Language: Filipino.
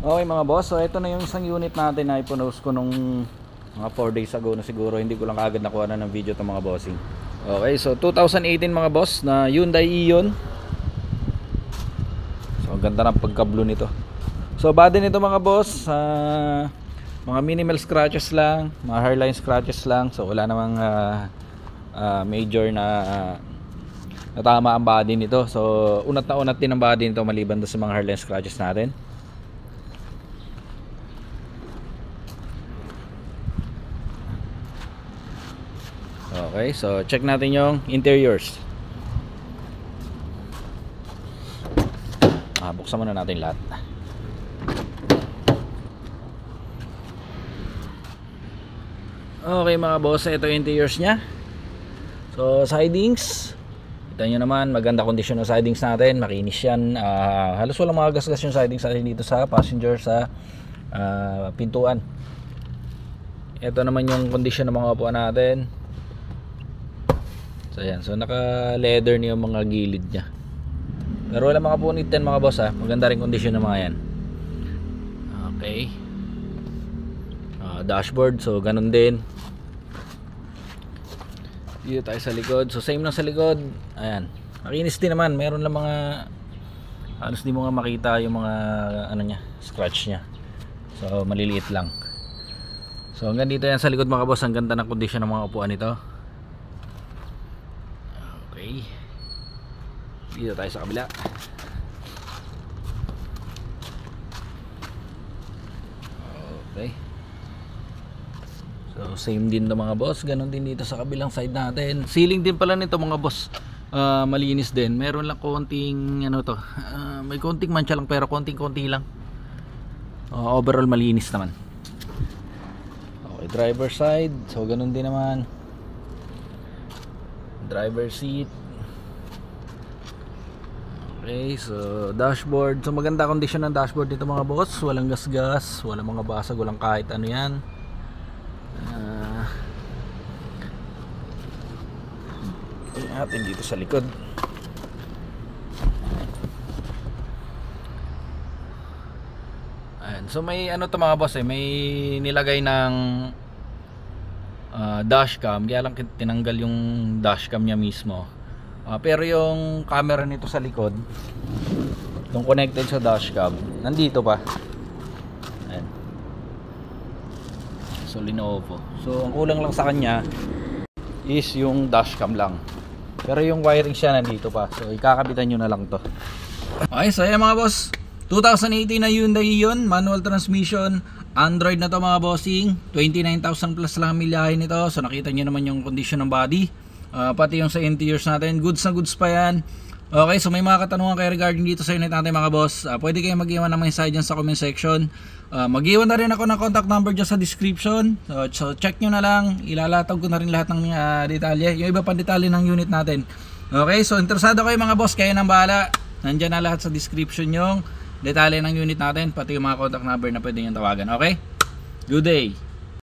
Okay mga boss, so ito na yung isang unit natin na iponost ko nung mga 4 days ago na siguro. Hindi ko lang agad nakuha na ng video itong mga bossing. Okay, so 2018 mga boss na Hyundai Ion. So ang ganda ng pagkablo nito. So body nito mga boss, mga minimal scratches lang, mga hairline scratches lang. So wala namang major na natama ang body nito. So unat na unat din ang body nito maliban doon sa mga hairline scratches natin. Okay, so check natin yung interiors. Buksan muna natin lahat. Okay mga boss, ito yung interiors nya. So sidings, kita nyo naman, maganda kondisyon ng sidings natin, makinis yan. Halos walang mga gasgas yung sidings natin dito sa passenger, sa pintuan. Ito naman yung kondisyon ng mga upuan natin. So ayan, so naka leather niya yung mga gilid nya. Pero wala mga punit yan mga boss ha. Maganda rin kondisyon ng mga yan. Okay. Dashboard, so ganun din. Dito tayo sa likod. So same lang sa likod. Ayan, makinis din naman. Meron lang mga halos di mo nga makita yung mga ano nya, scratch nya. So maliliit lang. So hanggang dito yan sa likod mga boss. Ang ganda ng kondisyon ng mga upuan nito. Okay. Dito tayo sa kabila. Okay. So same din to mga boss. Ganon din dito sa kabilang side natin. Ceiling din pala nito mga boss. Malinis din. Meron lang konting ano to. May konting mancha lang pero konting-konti lang. Overall malinis naman. Okay, driver side. So ganon din naman. Driver seat. Okay, so dashboard. So maganda kondisyon ng dashboard dito mga boss. Walang gasgas, walang mga basag, walang kahit ano yan. Natin dito sa likod. Ayan. So may ano to mga boss may nilagay ng dashcam, kaya lang tinanggal yung dashcam niya mismo. Pero yung camera nito sa likod, yung connected sa dashcam, nandito pa. Ayan. So Lenovo. So ang kulang lang sa kanya is yung dashcam lang. Pero yung wiring siya nandito pa. So ikakabitan nyo na lang to. Okay, so ayan mga boss, 2018 na Hyundai Ion, manual transmission, Android na to mga bossing. 29,000 plus lang ang milyahe nito. So nakita nyo naman yung condition ng body, pati yung sa interiors natin, goods na goods pa yan. Okay, so may mga katanungan kayo regarding dito sa unit natin mga boss, pwede kayo mag-iwan ng mensahe dyan sa comment section. Mag-iwan na rin ako ng contact number dyan sa description. So check nyo na lang, ilalatag ko na rin lahat ng detalye, yung iba pang detalye ng unit natin. Okay, so interesado kayo mga boss, kayo nang bahala. Nandyan na lahat sa description yung detalye ng unit natin, pati yung mga contact number na pwede nyo tawagan. Okay, good day.